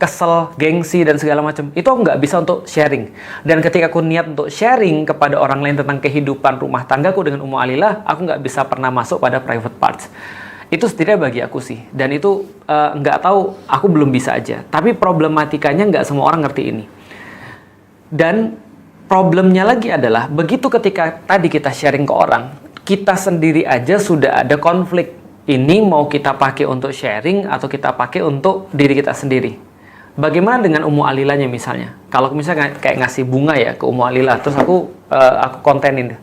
kesel, gengsi, dan segala macam. Itu aku nggak bisa untuk sharing. Dan ketika aku niat untuk sharing kepada orang lain tentang kehidupan rumah tanggaku dengan Ummu Alilah, aku nggak bisa pernah masuk pada private parts. Itu setidaknya bagi aku sih. Dan itu nggak tahu, aku belum bisa aja. Tapi problematikanya nggak semua orang ngerti ini. Dan problemnya lagi adalah, begitu ketika tadi kita sharing ke orang, kita sendiri aja sudah ada konflik. Ini mau kita pakai untuk sharing atau kita pakai untuk diri kita sendiri. Bagaimana dengan Ummu Alilahnya misalnya? Kalau misalnya kayak ngasih bunga ya ke Ummu Alilah, terus aku kontenin,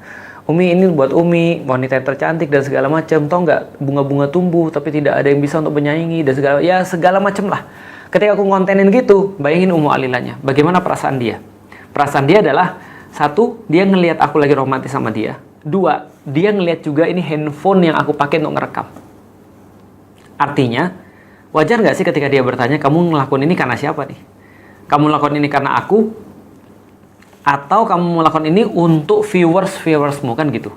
Umi ini buat Umi, wanita yang tercantik dan segala macam, tau nggak, bunga-bunga tumbuh tapi tidak ada yang bisa untuk menyaingi dan segala macam lah. Ketika aku kontenin gitu, bayangin Ummu Alilahnya, bagaimana perasaan dia? Perasaan dia adalah, satu, dia ngelihat aku lagi romantis sama dia. Dua, dia ngelihat juga ini handphone yang aku pakai untuk ngerekam. Artinya, wajar nggak sih ketika dia bertanya, kamu ngelakuin ini karena siapa nih? Kamu ngelakuin ini karena aku? Atau kamu melakukan ini untuk viewersmu, kan gitu.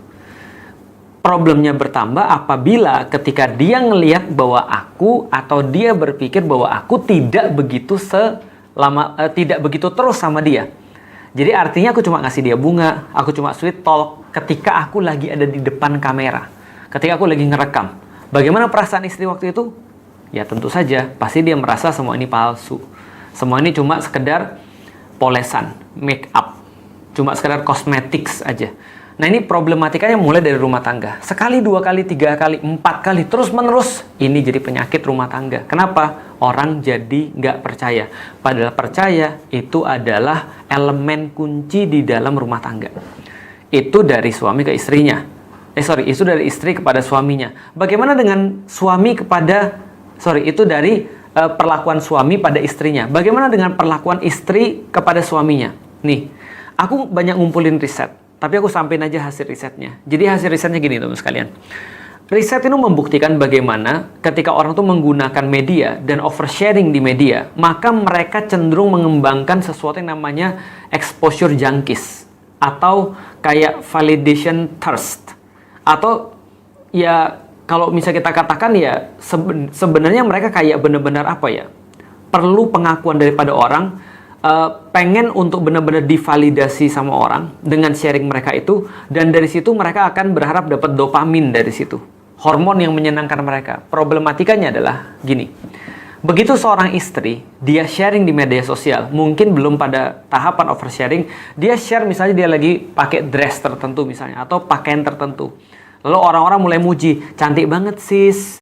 Problemnya bertambah apabila ketika dia ngelihat bahwa aku, atau dia berpikir bahwa aku tidak begitu terus sama dia. Jadi artinya aku cuma ngasih dia bunga, aku cuma sweet talk ketika aku lagi ada di depan kamera, ketika aku lagi ngerekam. Bagaimana perasaan istri waktu itu? Ya tentu saja, pasti dia merasa semua ini palsu. Semua ini cuma sekedar polesan, make up, cuma sekedar cosmetics aja. Nah ini problematikanya mulai dari rumah tangga. Sekali, dua kali, tiga kali, empat kali, terus menerus. Ini jadi penyakit rumah tangga. Kenapa? Orang jadi nggak percaya. Padahal percaya itu adalah elemen kunci di dalam rumah tangga. Itu dari suami ke istrinya. Itu dari istri kepada suaminya. Bagaimana dengan suami kepada... itu dari perlakuan suami pada istrinya. Bagaimana dengan perlakuan istri kepada suaminya? Nih, aku banyak ngumpulin riset, tapi aku sampein aja hasil risetnya. Jadi hasil risetnya gini teman sekalian. Riset itu membuktikan bagaimana ketika orang tuh menggunakan media dan oversharing di media, maka mereka cenderung mengembangkan sesuatu yang namanya exposure junkies, atau kayak validation thirst. Atau ya kalau misalnya kita katakan ya sebenarnya mereka kayak benar-benar apa ya, perlu pengakuan daripada orang, pengen untuk benar-benar divalidasi sama orang dengan sharing mereka itu, dan dari situ mereka akan berharap dapat dopamin dari situ, hormon yang menyenangkan mereka. Problematikanya adalah gini, begitu seorang istri dia sharing di media sosial, mungkin belum pada tahapan oversharing, dia share misalnya dia lagi pakai dress tertentu misalnya, atau pakaian tertentu. Lalu orang-orang mulai muji, cantik banget sis,